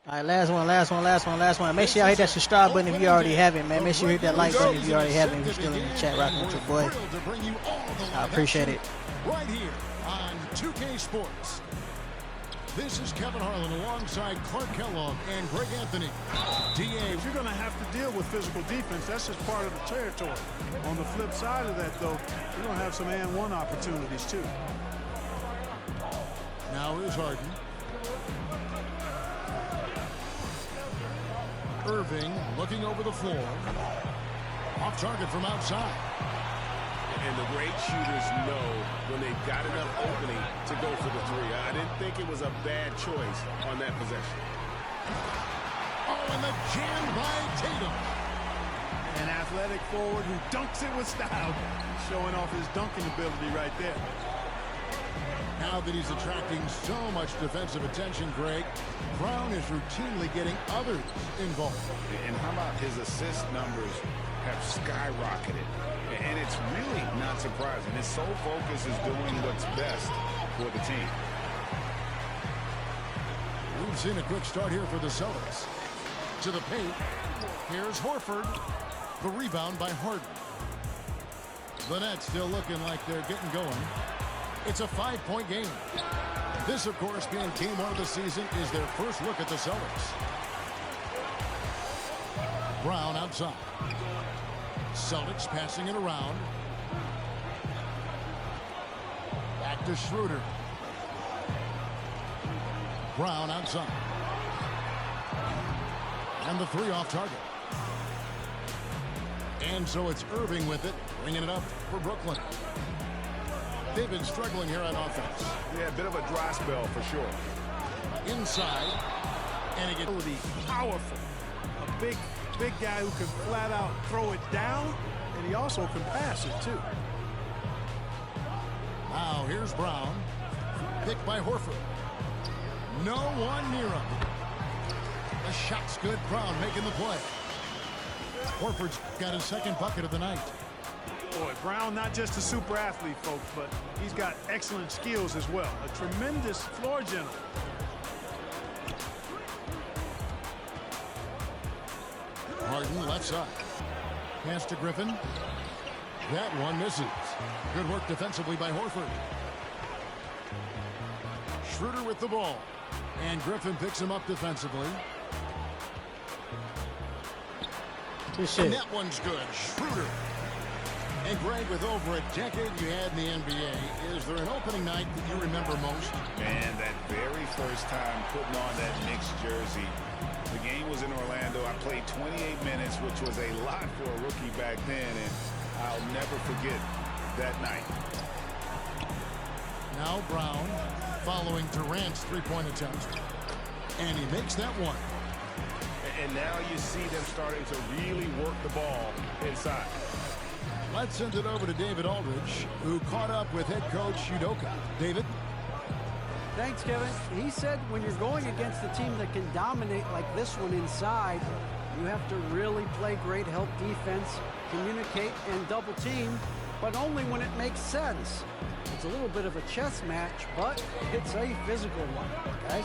All right, last one. Make sure y'all hit that subscribe button if you already haven't, man. Make sure you hit that like button if you already haven't. If you're still in the chat rocking with your boy. I appreciate it. Right here on 2K Sports. This is Kevin Harlan alongside Clark Kellogg and Greg Anthony. DA, you're going to have to deal with physical defense. That's just part of the territory. On the flip side of that, though, you're going to have some and one opportunities, too. Now here's Harden. Irving looking over the floor. Off target from outside. And the great shooters know when they've got enough opening to go for the three. I didn't think it was a bad choice on that possession. Oh, and the jam by Tatum. An athletic forward who dunks it with style. Showing off his dunking ability right there. Now that he's attracting so much defensive attention, Greg, Brown is routinely getting others involved. And how about his assist numbers have skyrocketed? And it's really not surprising. His sole focus is doing what's best for the team. We've seen a quick start here for the Celtics. To the paint. Here's Horford. The rebound by Harden. The Nets still looking like they're getting going. It's a 5-point game. This, of course, being game one of the season, is their first look at the Celtics. Brown outside. Celtics passing it around. Back to Schroeder. Brown outside. And the three off target. And so it's Irving with it, bringing it up for Brooklyn. They've been struggling here on offense. Yeah, a bit of a dry spell for sure. Inside. And he gets powerful. A big guy who can flat out throw it down, and he also can pass it too. Now here's Brown. Picked by Horford. No one near him. The shot's good. Brown making the play. Horford's got his second bucket of the night. Boy, Brown not just a super athlete, folks, but he's got excellent skills as well. A tremendous floor general. Harden left side. Pass to Griffin. That one misses. Good work defensively by Horford. Schroeder with the ball. And Griffin picks him up defensively. And that one's good. Schroeder. And Greg, with over a decade you had in the NBA, is there an opening night that you remember most? Man, that very first time putting on that Knicks jersey. The game was in Orlando. I played 28 minutes, which was a lot for a rookie back then, and I'll never forget that night. Now Brown following Durant's three-point attempt. And he makes that one. And now you see them starting to really work the ball inside. Let's send it over to David Aldridge, who caught up with head coach Udoka. David? Thanks, Kevin. He said when you're going against a team that can dominate like this one inside, you have to really play great help defense, communicate, and double team, but only when it makes sense. It's a little bit of a chess match, but it's a physical one, guys.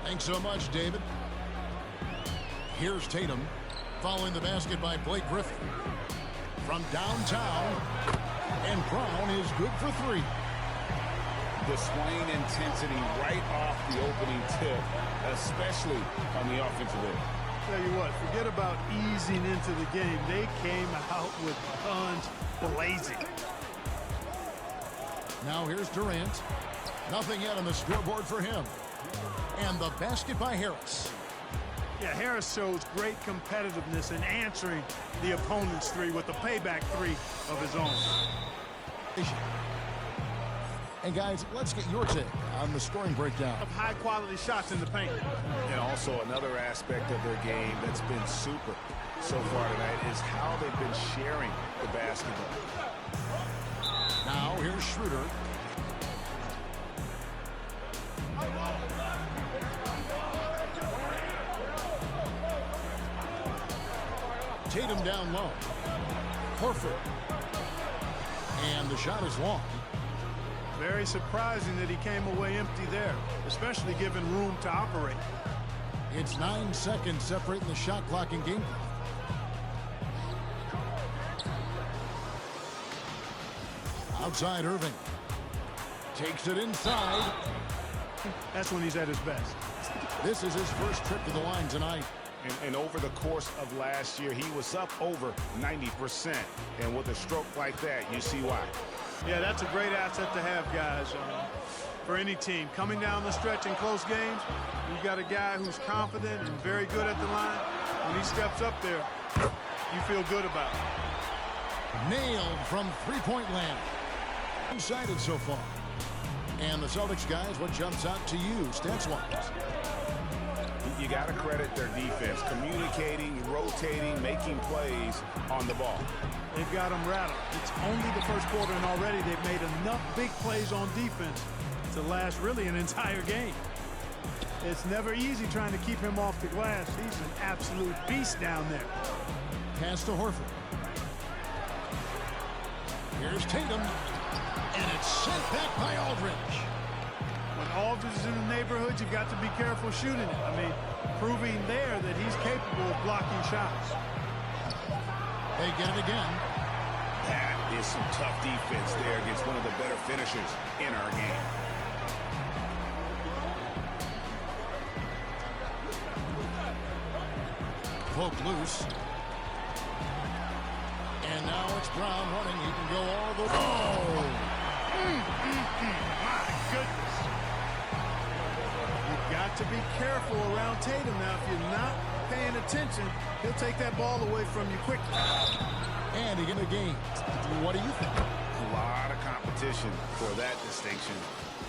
Thanks so much, David. Here's Tatum, following the basket by Blake Griffin. From downtown, and Brown is good for three. The swing intensity right off the opening tip, especially on the offensive end. Tell you what, forget about easing into the game. They came out with guns blazing. Now here's Durant. Nothing yet on the scoreboard for him. And the basket by Harris. Yeah, Harris shows great competitiveness in answering the opponent's three with the payback three of his own. And guys, let's get your take on the scoring breakdown. Of high-quality shots in the paint. And also another aspect of their game that's been super so far tonight is how they've been sharing the basketball. Now here's Schroeder. Tatum down low. Horford. And the shot is long. Very surprising that he came away empty there, especially given room to operate. It's 9 seconds separating the shot clock and game clock. Outside Irving. Takes it inside. That's when he's at his best. This is his first trip to the line tonight. And over the course of last year, he was up over 90%. And with a stroke like that, you see why. Yeah, that's a great asset to have, guys, for any team. Coming down the stretch in close games, you got a guy who's confident and very good at the line. When he steps up there, you feel good about it. Nailed from three-point land. Unsighted so far. And the Celtics guys, what jumps out to you stats-wise? You got to credit their defense. Communicating, rotating, making plays on the ball. They've got them rattled. It's only the first quarter, and already they've made enough big plays on defense to last really an entire game. It's never easy trying to keep him off the glass. He's an absolute beast down there. Pass to Horford. Here's Tatum. And it's sent back by Aldridge. When Aldridge is in the neighborhood, you've got to be careful shooting it. I mean, proving there that he's capable of blocking shots. They get it again. That is some tough defense there against one of the better finishers in our game. Poke loose. And now it's Brown running. He can go all the way. Oh! My goodness. You've got to be careful around Tatum now. If you're not paying attention, he'll take that ball away from you quickly. And he get the game. What do you think? A lot of competition for that distinction.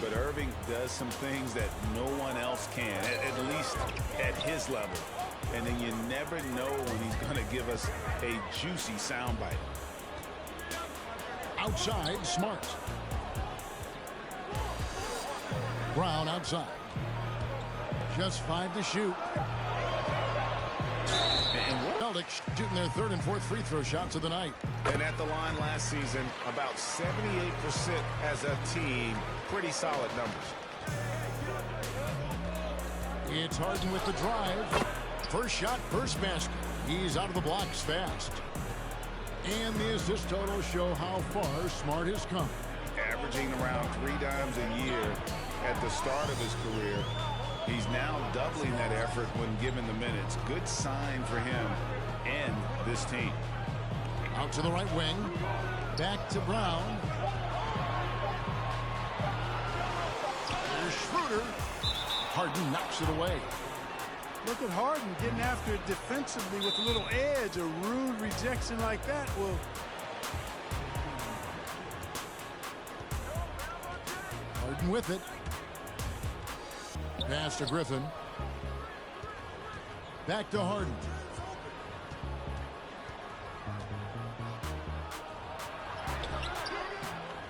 But Irving does some things that no one else can, at least at his level. And then you never know when he's going to give us a juicy soundbite. Outside, Smart. Brown outside. Just 5 to shoot. And Celtics shooting their third and fourth free throw shots of the night. And at the line last season, about 78% as a team. Pretty solid numbers. It's Harden with the drive. First shot, first basket. He's out of the blocks fast. And the assist totals show how far Smart has come. Averaging around 3 dimes a year at the start of his career. He's now doubling that effort when given the minutes. Good sign for him and this team. Out to the right wing. Back to Brown. Here's Schroeder. Harden knocks it away. Look at Harden getting after it defensively with a little edge. A rude rejection like that will... Harden with it. Pass to Griffin. Back to Harden.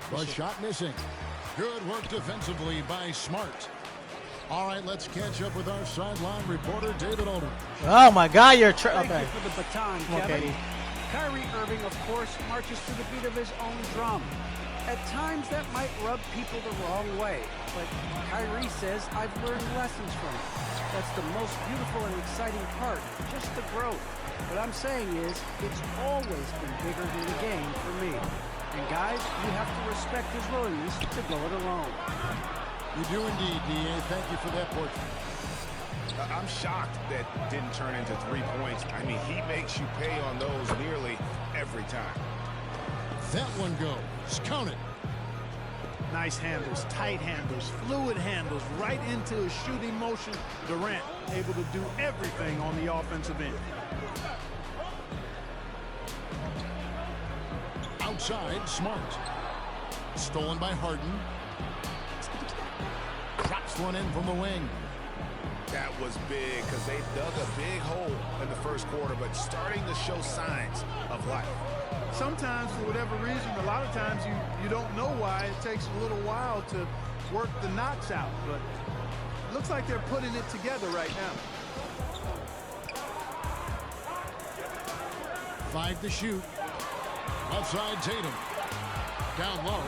But shot missing. Good work defensively by Smart. All right, let's catch up with our sideline reporter, David Older. Oh, my God, you're... Thank you for the baton, Kevin. Kyrie Irving, of course, marches to the beat of his own drum. At times, that might rub people the wrong way. But Kyrie says, I've learned lessons from it. That's the most beautiful and exciting part, just the growth. What I'm saying is, it's always been bigger than the game for me. And guys, you have to respect his willingness to go it alone. You do indeed, D.A. Thank you for that portrait. I'm shocked that didn't turn into 3 points. I mean, he makes you pay on those nearly every time. That one goes. Count it. Nice handles, tight handles, fluid handles, right into his shooting motion. Durant able to do everything on the offensive end. Outside, Smart. Stolen by Harden. Drops one in from the wing. That was big because they dug a big hole in the first quarter, but starting to show signs of life. Sometimes, for whatever reason, a lot of times you don't know why. It takes a little while to work the knots out, but it looks like they're putting it together right now. 5 to shoot. Outside Tatum. Down low.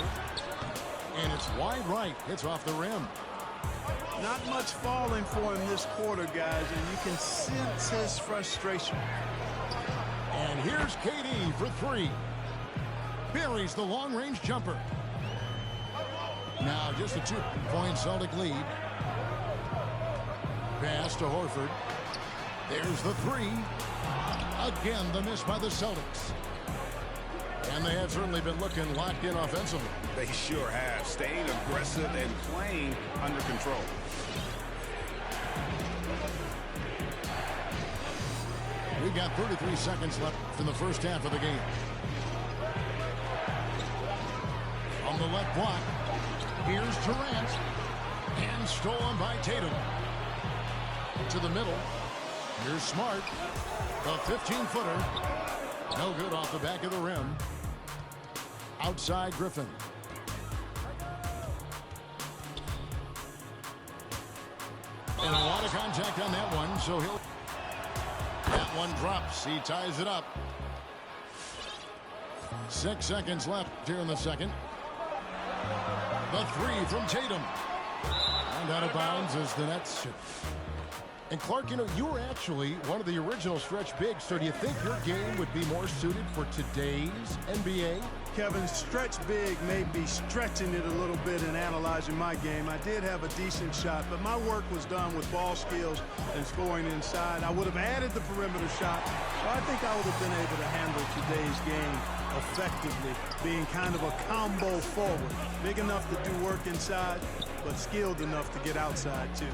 And it's wide right. Hits off the rim. Not much falling for him this quarter, guys, and you can sense his frustration. And here's KD for three. Buries the long-range jumper. Now just a 2-point Celtic lead. Pass to Horford. There's the three. Again, the miss by the Celtics. And they have certainly been looking locked in offensively. They sure have. Staying aggressive and playing under control. We've got 33 seconds left in the first half of the game. On the left block, here's Durant. And stolen by Tatum. To the middle. Here's Smart. The 15-footer. No good off the back of the rim. Outside Griffin. And a lot of contact on that one, so he'll... That one drops. He ties it up. 6 seconds left here in the second. The three from Tatum. And out of bounds as the Nets. And Clark, you know, you were actually one of the original stretch bigs, so do you think your game would be more suited for today's NBA? Kevin, stretch big may be stretching it a little bit in analyzing my game. I did have a decent shot, but my work was done with ball skills and scoring inside. I would have added the perimeter shot, so I think I would have been able to handle today's game effectively, being kind of a combo forward. Big enough to do work inside, but skilled enough to get outside, too.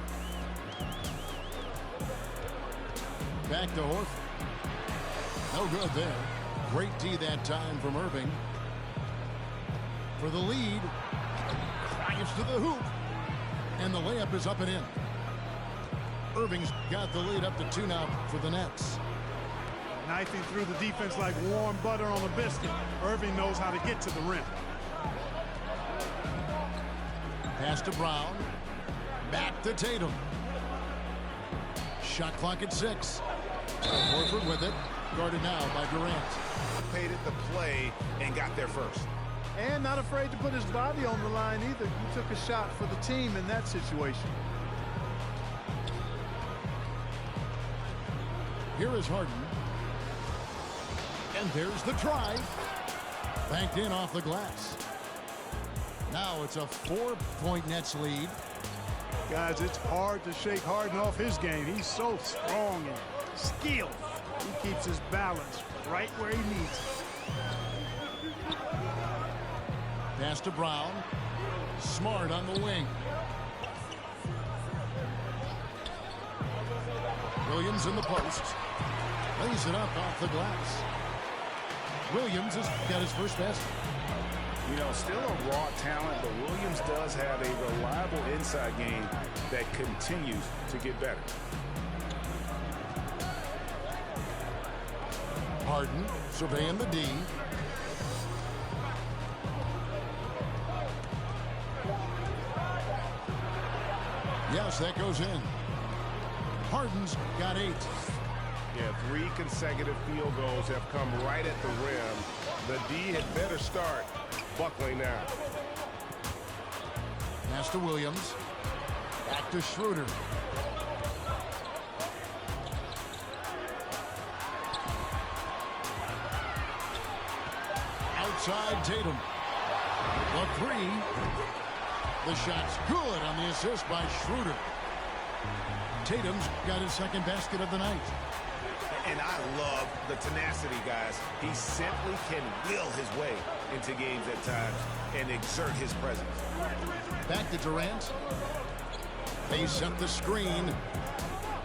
Back to Horford. No good there. Great D that time from Irving. For the lead. Drives to the hoop. And the layup is up and in. Irving's got the lead up to 2 now for the Nets. Knifing through the defense like warm butter on a biscuit. Irving knows how to get to the rim. Pass to Brown. Back to Tatum. Shot clock at 6. Horford with it. Guarded now by Durant. Paid it the play and got there first. And not afraid to put his body on the line either. He took a shot for the team in that situation. Here is Harden. And there's the try. Banked in off the glass. Now it's a 4-point Nets lead. Guys, it's hard to shake Harden off his game. He's so strong and skilled. He keeps his balance right where he needs it. Pass to Brown. Smart on the wing. Williams in the post. Lays it up off the glass. Williams has got his first basket. You know, still a raw talent, but Williams does have a reliable inside game that continues to get better. Harden surveying the D. Yes, that goes in. Harden's got 8. Yeah, 3 consecutive field goals have come right at the rim. The D had better start buckling now. Pass to Williams. Back to Schroeder. Outside Tatum. The 3. The shot's good on the assist by Schroeder. Tatum's got his second basket of the night. And I love the tenacity, guys. He simply can will his way into games at times and exert his presence. Back to Durant. They set the screen.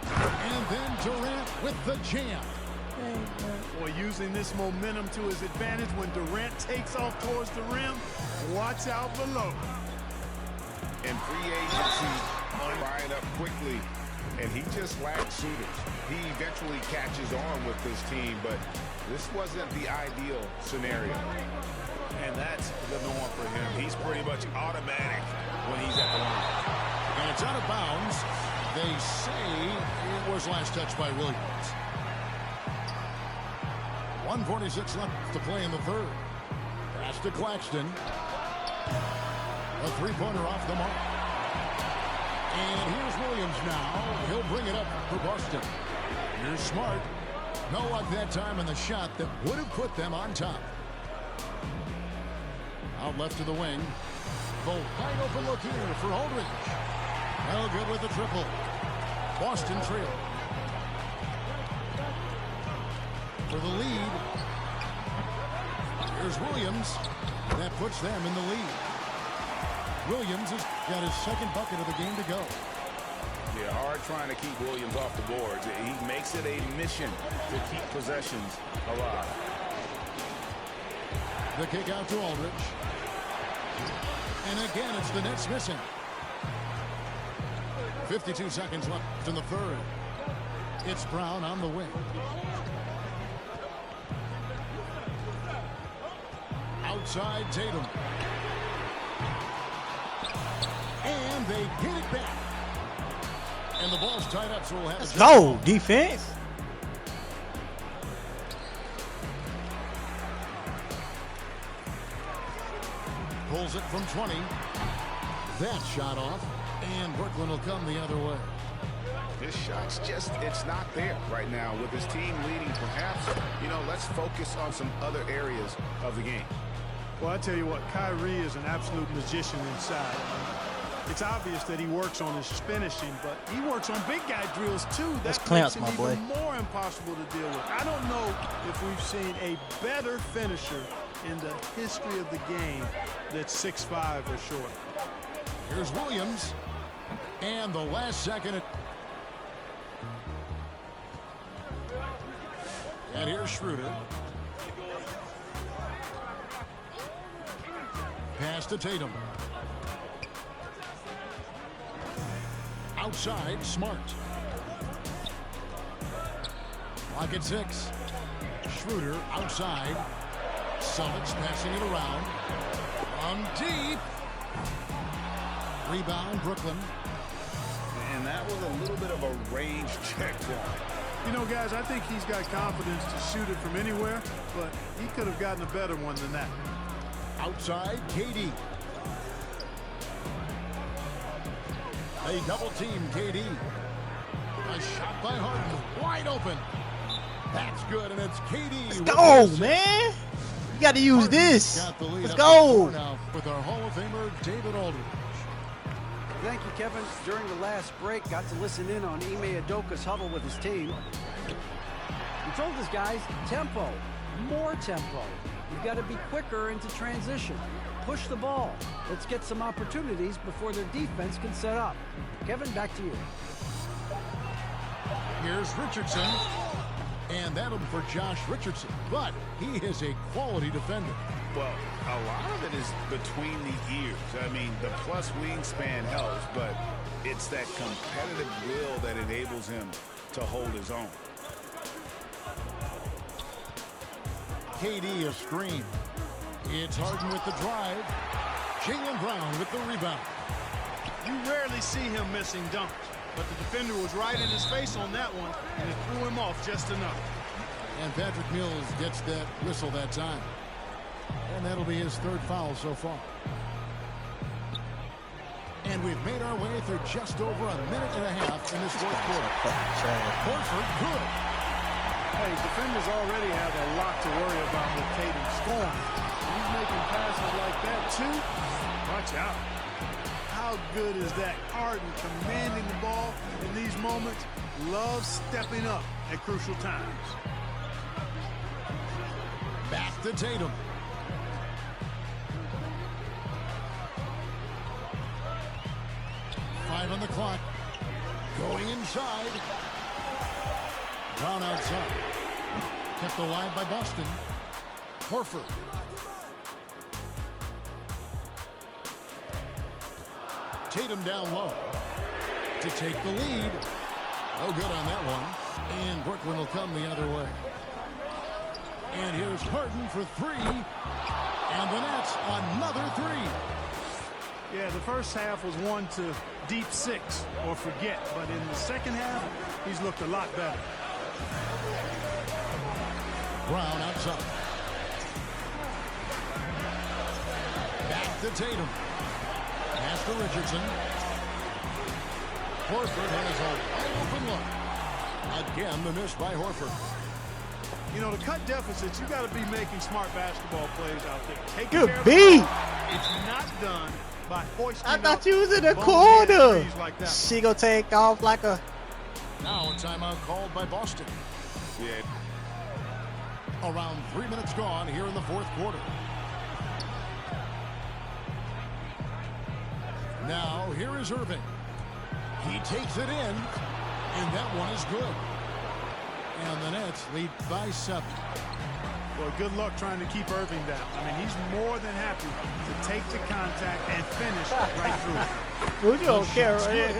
And then Durant with the jam. Boy, using this momentum to his advantage when Durant takes off towards the rim. Watch out below. And free agency firing up quickly. And he just lacked shooters. He eventually catches on with this team, but this wasn't the ideal scenario. And that's the norm for him. He's pretty much automatic when he's at the line. And it's out of bounds. They say it was last touched by Williams. 1:46 left to play in the third. Pass to Claxton. A 3-pointer off the mark. And here's Williams now. He'll bring it up for Boston. Here's Smart. No luck that time on the shot that would have put them on top. Out left to the wing. The wide open look here for Aldridge. Well, good with the triple. Boston trail. For the lead. Here's Williams. That puts them in the lead. Williams has got his second bucket of the game to go. Yeah, hard trying to keep Williams off the boards. He makes it a mission to keep possessions alive. The kick out to Aldridge. And again, it's the Nets missing. 52 seconds left in the third. It's Brown on the wing. Outside Tatum. And they get it back. And the ball's tied up, so we'll have Let's go, defense. Pulls it from 20. That shot off. And Brooklyn will come the other way. This shot's just, it's not there right now. With his team leading, perhaps, let's focus on some other areas of the game. Well, I tell you what, Kyrie is an absolute magician inside. It's obvious that he works on his finishing, but he works on big guy drills too. That's That clamps, makes my it boy. even more impossible to deal with. I don't know if we've seen a better finisher in the history of the game that's 6'5" or short. Here's Williams. And the last second. And here's Schroeder. Pass to Tatum. Outside, Smart. Clock at 6. Schroeder outside. Celtics passing it around. From deep. Rebound, Brooklyn. And that was a little bit of a range check for him. You know, guys, I think he's got confidence to shoot it from anywhere, but he could have gotten a better one than that. Outside, KD. They double team KD. A shot by Harden, wide open. That's good, and it's KD. Let's go, man. You got to use this. Got the lead Let's up go. now with our Hall of Famer, David Aldridge. Thank you, Kevin. During the last break, got to listen in on Ime Udoka's huddle with his team. He told his guys, tempo, more tempo. You've got to be quicker into transition. Push the ball. Let's get some opportunities before their defense can set up. Kevin, back to you. Here's Richardson. And that'll be for Josh Richardson. But he is a quality defender. Well, a lot of it is between the ears. I mean, the plus wingspan helps, but it's that competitive will that enables him to hold his own. KD a screen. It's Harden with the drive. Jaylen Brown with the rebound. You rarely see him missing dunks, but the defender was right in his face on that one, and it threw him off just enough. And Patrick Mills gets that whistle that time. And that'll be his third foul so far. And we've made our way through just over a minute and a half in this fourth quarter. Horford good. Hey, defenders already have a lot to worry about with Tatum scoring. He's making passes like that too. Watch out. How good is that? Harden commanding the ball in these moments. Loves stepping up at crucial times. Back to Tatum. Five on the clock. Going inside. Brown outside. Kept alive by Boston. Horford. Tatum down low to take the lead. No good on that one. And Brooklyn will come the other way. And here's Harden for three. And the Nets another three. Yeah, the first half was one to deep six or forget. But in the second half, he's looked a lot better. Brown outside. Back to Tatum. Pass to Richardson. Horford has a wide open look. Again, the miss by Horford. You know, to cut deficits, you got to be making smart basketball plays out there. Taking Good care of beat. the ball. It's not done by hoisting I thought up you was in the bonehead corner. threes like that. She gonna take off like a. Now a timeout called by Boston. Yeah. Around 3 minutes gone here in the fourth quarter. Now here is Irving. He takes it in, and that one is good. And the Nets lead by 7. Boy, good luck trying to keep Irving down. I mean, he's more than happy to take the contact and finish right through it. Well, you don't care, right?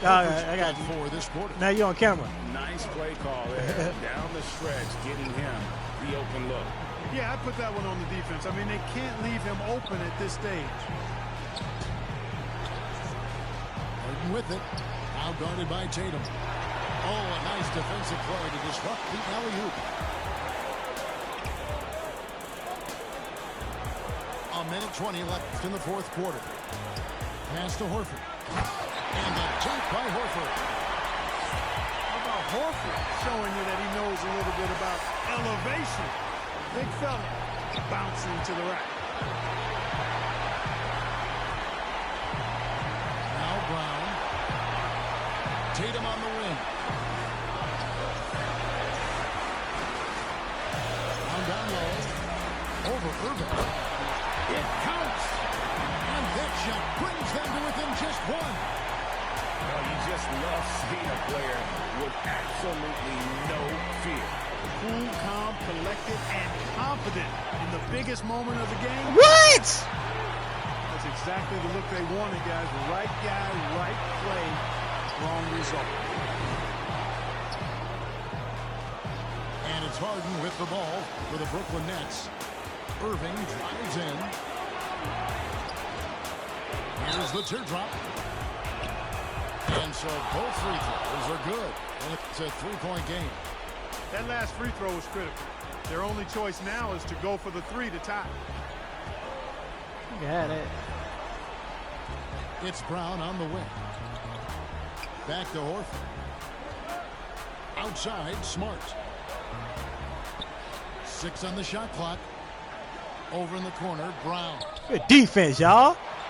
I got you. For this quarter. Now you on camera. Nice play call there. Down the stretch, getting him the open look. Yeah, I put that one on the defense. I mean, they can't leave him open at this stage. Harden with it. Now guarded by Tatum. Oh, a nice defensive play to disrupt the alley-oop. A minute 20 left in the fourth quarter. Pass to Horford. And the dunk by Horford. How about Horford showing you that he knows a little bit about elevation? Big fella bouncing to the rack. Now Brown. Tatum on the wing. Down low. Over Irving. It counts. And that shot brings them to within just one. Well, you just love seeing a player with absolutely no fear. Cool, calm, collected, and confident in the biggest moment of the game. What? That's exactly the look they wanted, guys. Right guy, right play, wrong result. And it's Harden with the ball for the Brooklyn Nets. Irving drives in. Here's the teardrop. And so both free throws are good. And it's a three-point game. That last free throw was critical. Their only choice now is to go for the three to tie. You got it. It's Brown on the wing. Back to Horford. Outside, Smart. 6 on the shot clock. Over in the corner, Brown. Good defense, y'all.